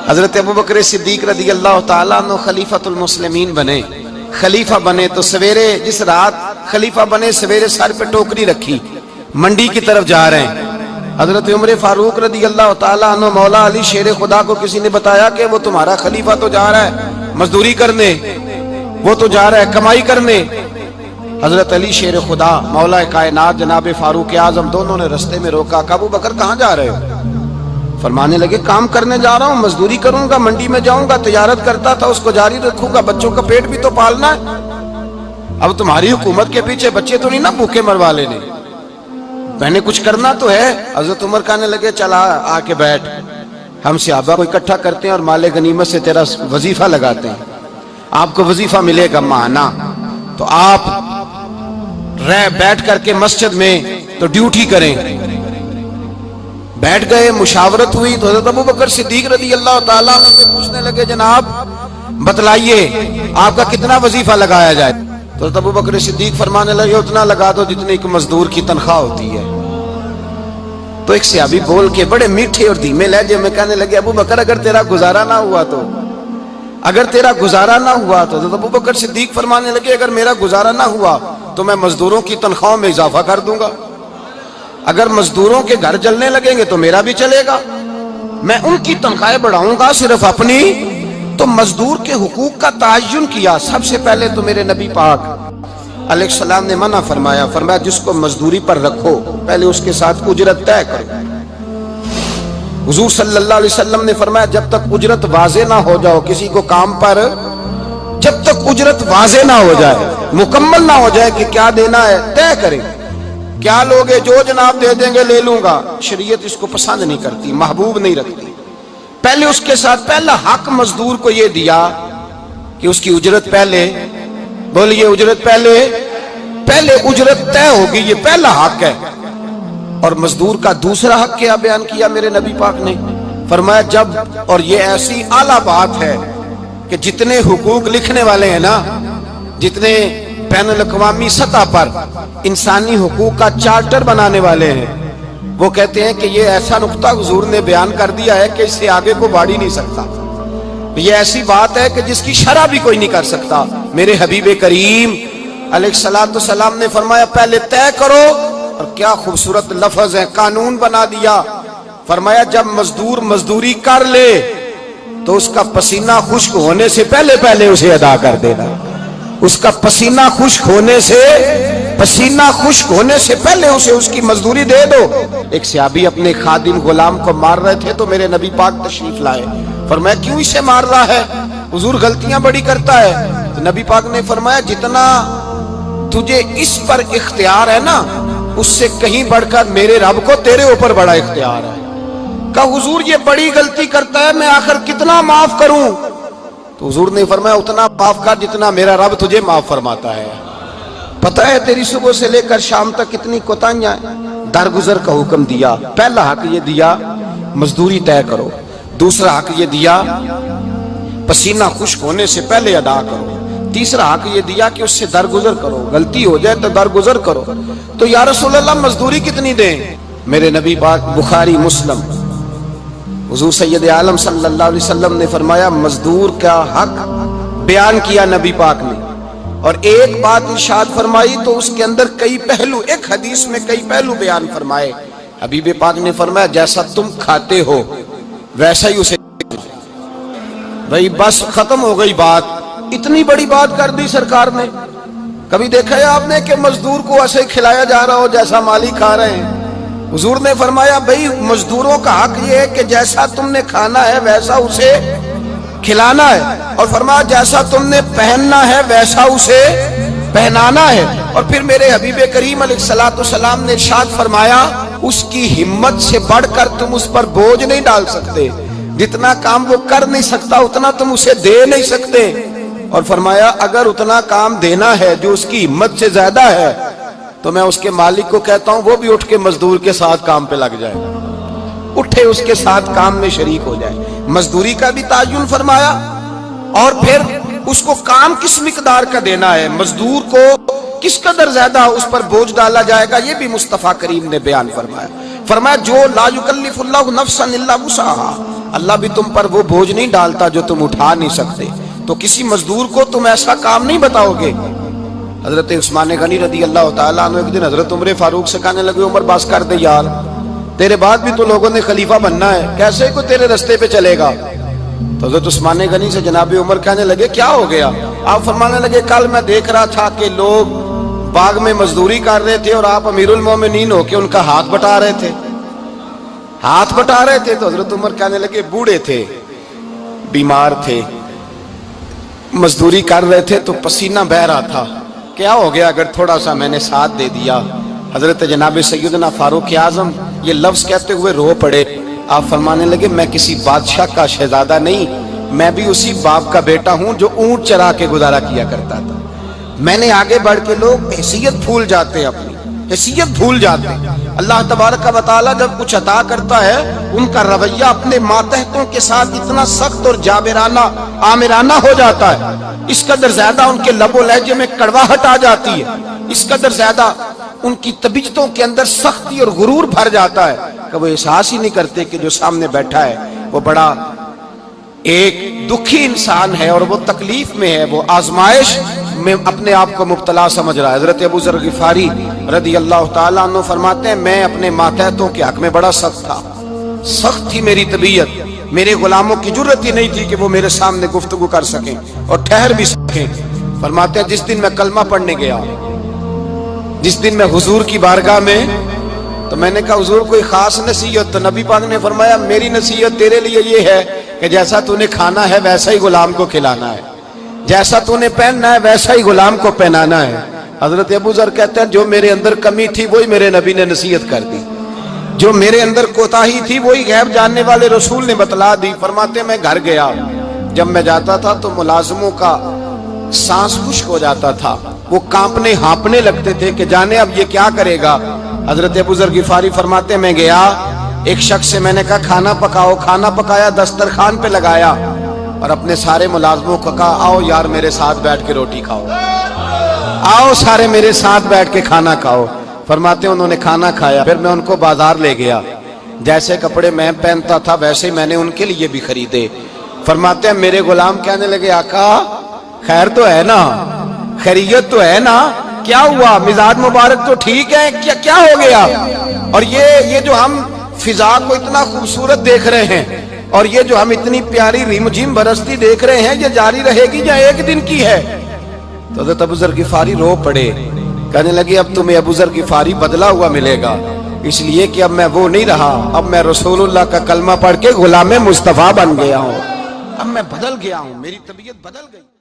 حضرت ابوبکر صدیق رضی اللہ تعالیٰ عنہ خلیفۃ المسلمین بنے، خلیفہ بنے تو سویرے جس رات خلیفہ بنے سویرے سر پہ ٹوکری رکھی، منڈی کی طرف جا رہے ہیں۔ حضرت عمر فاروق رضی اللہ تعالیٰ عنہ مولا علی شیر خدا کو کسی نے بتایا کہ وہ تمہارا خلیفہ تو جا رہا ہے مزدوری کرنے، وہ تو جا رہا ہے کمائی کرنے۔ حضرت علی شیر خدا مولا کائنات جناب فاروق اعظم دونوں نے رستے میں روکا کہ ابوبکر کہاں جا رہے ہو؟ فرمانے لگے کام کرنے جا رہا ہوں، مزدوری کروں گا، منڈی میں جاؤں گا، تجارت کرتا تھا اس کو جاری رکھوں گا، بچوں کا پیٹ بھی تو پالنا ہے۔ اب تمہاری حکومت کے پیچھے بچے تو نہیں نا بھوکے مروا لینے، میں نے کچھ کرنا تو ہے۔ حضرت عمر کہنے لگے چلا آ کے بیٹھ، ہم صحابہ کو اکٹھا کرتے ہیں اور مال غنیمت سے تیرا وظیفہ لگاتے ہیں، آپ کو وظیفہ ملے گا ماہانہ، تو آپ بیٹھ کر کے مسجد میں تو ڈیوٹی کریں۔ بیٹھ گئے، مشاورت ہوئی تو حضرت ابوبکر صدیق رضی اللہ تعالیٰ عنہ سے پوچھنے لگے جناب بتلائیے آپ کا کتنا وظیفہ لگایا جائے؟ تو حضرت ابوبکر صدیق فرمانے لگے اتنا لگا دو جتنی ایک مزدور کی تنخواہ ہوتی ہے۔ تو ایک صحابی بول کے بڑے میٹھے اور دھیمے لہجے میں کہنے لگے ابوبکر اگر تیرا گزارا نہ ہوا تو، اگر تیرا گزارا نہ ہوا تو۔ حضرت ابوبکر صدیق فرمانے لگے اگر میرا گزارا نہ ہوا تو میں مزدوروں کی تنخواہوں میں اضافہ کر دوں گا، اگر مزدوروں کے گھر جلنے لگیں گے تو میرا بھی چلے گا، میں ان کی تنخواہیں بڑھاؤں گا صرف اپنی۔ تو مزدور کے حقوق کا تعین کیا۔ سب سے پہلے تو میرے نبی پاک علیہ السلام نے منع فرمایا، فرمایا جس کو مزدوری پر رکھو پہلے اس کے ساتھ اجرت طے کرو۔ حضور صلی اللہ علیہ وسلم نے فرمایا جب تک اجرت واضح نہ ہو جاؤ کسی کو کام پر، جب تک اجرت واضح نہ ہو جائے مکمل نہ ہو جائے کہ کیا دینا ہے طے کریں۔ کیا لوگے جو جناب دے دیں گے لے لوں گا، شریعت اس کو پسند نہیں کرتی، محبوب نہیں رکھتی۔ پہلے اس کے ساتھ پہلا حق مزدور کو یہ دیا کہ اس کی اجرت پہلے، بولیے اجرت پہلے اجرت طے ہوگی، یہ پہلا حق ہے۔ اور مزدور کا دوسرا حق کیا بیان کیا میرے نبی پاک نے؟ فرمایا جب، اور یہ ایسی اعلیٰ بات ہے کہ جتنے حقوق لکھنے والے ہیں نا، جتنے بین الاقوامی سطح پر انسانی حقوق کا چارٹر بنانے والے ہیں، وہ کہتے ہیں کہ یہ ایسا نقطہ حضور نے بیان کر دیا ہے کہ اس سے آگے کو بڑھ ہی نہیں سکتا، یہ ایسی بات ہے کہ جس کی شرح بھی کوئی نہیں کر سکتا۔ میرے حبیب کریم علیہ السلام نے فرمایا پہلے طے کرو، اور کیا خوبصورت لفظ ہے، قانون بنا دیا۔ فرمایا جب مزدور مزدوری کر لے تو اس کا پسینہ خشک ہونے سے پہلے اسے ادا کر دینا، اس کا پسینہ خشک ہونے سے پہلے اسے اس کی مزدوری دے دو۔ ایک صحابی اپنے خادم غلام کو مار رہے تھے تو میرے نبی پاک تشریف لائے، فرمایا کیوں اسے مار رہا ہے؟ حضور غلطیاں بڑی کرتا ہے۔ تو نبی پاک نے فرمایا جتنا تجھے اس پر اختیار ہے نا اس سے کہیں بڑھ کر میرے رب کو تیرے اوپر بڑا اختیار ہے۔ کہا حضور یہ بڑی غلطی کرتا ہے، میں آخر کتنا معاف کروں؟ تو حضور نے فرمایا اتنا معاف کر جتنا میرا رب تجھے معاف فرماتا ہے۔ پتہ ہے تیری صبح سے لے کر شام تک کتنی کوتاہیاں ہیں، درگزر کا حکم دیا۔ پہلا حق یہ دیا مزدوری طے کرو، دوسرا حق یہ دیا پسینہ خشک ہونے سے پہلے ادا کرو، تیسرا حق یہ دیا کہ اس سے درگزر کرو، غلطی ہو جائے تو درگزر کرو۔ تو یا رسول اللہ مزدوری کتنی دیں؟ میرے نبی پاک بخاری مسلم حضور سید عالم صلی اللہ علیہ وسلم نے فرمایا مزدور کا حق بیان کیا نبی پاک نے، اور ایک بات ارشاد فرمائی تو اس کے اندر کئی پہلو، ایک حدیث میں کئی پہلو بیان فرمائے۔ حبیب پاک نے فرمایا جیسا تم کھاتے ہو ویسا ہی اسے، بھئی بس ختم ہو گئی بات۔ اتنی بڑی بات کر دی سرکار نے۔ کبھی دیکھا ہے آپ نے کہ مزدور کو ایسے کھلایا جا رہا ہو جیسا مالی کھا رہے ہیں؟ حضور نے فرمایا بھئی مزدوروں کا حق یہ ہے کہ جیسا تم نے کھانا ہے ویسا اسے کھلانا ہے، اور فرمایا جیسا تم نے پہننا ہے ویسا اسے پہنانا ہے۔ اور پھر میرے حبیب کریم علیہ السلام نے ارشاد فرمایا اس کی ہمت سے بڑھ کر تم اس پر بوجھ نہیں ڈال سکتے، جتنا کام وہ کر نہیں سکتا اتنا تم اسے دے نہیں سکتے۔ اور فرمایا اگر اتنا کام دینا ہے جو اس کی ہمت سے زیادہ ہے تو میں اس کے مالک کو کہتا ہوں وہ بھی اٹھ کے مزدور کے ساتھ کام پہ لگ جائے، اٹھے اس کے ساتھ کام میں شریک ہو جائے۔ مزدوری کا بھی تعین فرمایا، اور پھر اس کو کام کس مقدار کا دینا ہے، مزدور کو کس قدر زیادہ اس پر بوجھ ڈالا جائے گا، یہ بھی مصطفیٰ کریم نے بیان فرمایا۔ فرمایا جو لا یکلف اللہ نفسا الا وسعہا، اللہ بھی تم پر وہ بوجھ نہیں ڈالتا جو تم اٹھا نہیں سکتے، تو کسی مزدور کو تم ایسا کام نہیں بتاؤ گے۔ حضرت عثمان غنی رضی اللہ تعالیٰ عنہ ایک دن حضرت عمر فاروق سے کہنے لگے عمر بس کر دے یار، تیرے بعد بھی تو لوگوں نے خلیفہ بننا ہے، کیسے کوئی تیرے رستے پہ چلے گا؟ تو حضرت عثمان غنی سے جناب عمر کہنے لگے کیا ہو گیا؟ آپ فرمانے لگے کل میں دیکھ رہا تھا کہ لوگ باغ میں مزدوری کر رہے تھے اور آپ امیر المومنین ہو کے ان کا ہاتھ بٹا رہے تھے، ہاتھ بٹا رہے تھے۔ تو حضرت عمر کہنے لگے بوڑھے تھے، بیمار تھے، مزدوری کر رہے تھے تو پسینہ بہہ رہا تھا، کیا ہو گیا اگر تھوڑا سا میں نے ساتھ دے دیا؟ حضرت جناب سیدنا فاروق اعظم یہ لفظ کہتے ہوئے رو پڑے۔ آپ فرمانے لگے میں کسی بادشاہ کا شہزادہ نہیں، میں بھی اسی باپ کا بیٹا ہوں جو اونٹ چرا کے گزارا کیا کرتا تھا۔ میں نے آگے بڑھ کے لوگ حیثیت بھول جاتے ہیں، اپنی حیثیت بھول جاتے ہیں۔ اللہ تبارک و تعالیٰ جب کچھ عطا کرتا ہے ان کا رویہ اپنے ماتحتوں کے ساتھ اتنا سخت اور جابرانہ آمرانہ ہو جاتا ہے، اس قدر زیادہ ان کے لب و لہجے میں کڑواہٹ آ جاتی ہے، اس قدر زیادہ ان کی طبیعتوں کے اندر سختی اور غرور بھر جاتا ہے کہ وہ احساس ہی نہیں کرتے کہ جو سامنے بیٹھا ہے وہ بڑا ایک دکھی انسان ہے اور وہ تکلیف میں ہے، وہ آزمائش میں اپنے آپ کو مبتلا سمجھ رہا ہے۔ حضرت ابو ذر غفاری رضی اللہ تعالیٰ عنہ فرماتے ہیں میں اپنے ماتحتوں کے حق میں بڑا سخت تھا، سخت تھی میری طبیعت، میرے غلاموں کی جرت ہی نہیں تھی کہ وہ میرے سامنے گفتگو کر سکیں اور ٹھہر بھی سکیں۔ فرماتے ہیں جس دن میں کلمہ پڑھنے گیا، جس دن میں حضور کی بارگاہ میں، تو میں نے کہا حضور کوئی خاص نصیحت؟ تو نبی پاک نے فرمایا میری نصیحت تیرے لیے یہ ہے کہ جیسا تو نے کھانا ہے ویسا ہی غلام کو کھلانا ہے، جیسا تو نے پہننا ہے ویسا ہی غلام کو پہنانا ہے۔ حضرت ابو ذر کہتے ہیں جو میرے اندر کمی تھی وہی میرے نبی نے نصیحت کر دی، جو میرے اندر کوتاہی تھی وہی غیب جاننے والے رسول نے بتلا دی۔ فرماتے ہیں میں گھر گیا، جب میں جاتا تھا تو ملازموں کا سانس خشک ہو جاتا تھا، وہ کانپنے ہانپنے لگتے تھے کہ جانے اب یہ کیا کرے گا۔ حضرت ابو ذر غفاری فرماتے ہیں میں گیا، ایک شخص سے میں نے کہا کھانا پکاؤ، کھانا پکایا، دسترخوان پہ لگایا اور اپنے سارے ملازموں کو کہا آؤ یار میرے ساتھ بیٹھ کے روٹی کھاؤ، آؤ سارے میرے ساتھ بیٹھ کے کھانا کھاؤ۔ فرماتے ہیں انہوں نے کھانا کھایا، پھر میں ان کو بازار لے گیا، جیسے کپڑے میں پہنتا تھا ویسے میں نے ان کے لیے بھی خریدے۔ فرماتے ہیں میرے غلام کہنے لگے آقا خیر تو ہے نا، خیریت تو ہے نا، کیا ہوا؟ مزاج مبارک تو ٹھیک ہے، کیا ہو گیا؟ اور یہ جو ہم فضا کو اتنا خوبصورت دیکھ رہے ہیں اور یہ جو ہم اتنی پیاری ریم جھیم برستی دیکھ رہے ہیں یہ جاری رہے گی یا ایک دن کی ہے؟ تو حضرت ابو ذر غفاری رو پڑے، کہنے لگے اب تمہیں ابو ذر غفاری بدلا ہوا ملے گا، اس لیے کہ اب میں وہ نہیں رہا، اب میں رسول اللہ کا کلمہ پڑھ کے غلام مصطفیٰ بن گیا ہوں، اب میں بدل گیا ہوں، میری طبیعت بدل گئی۔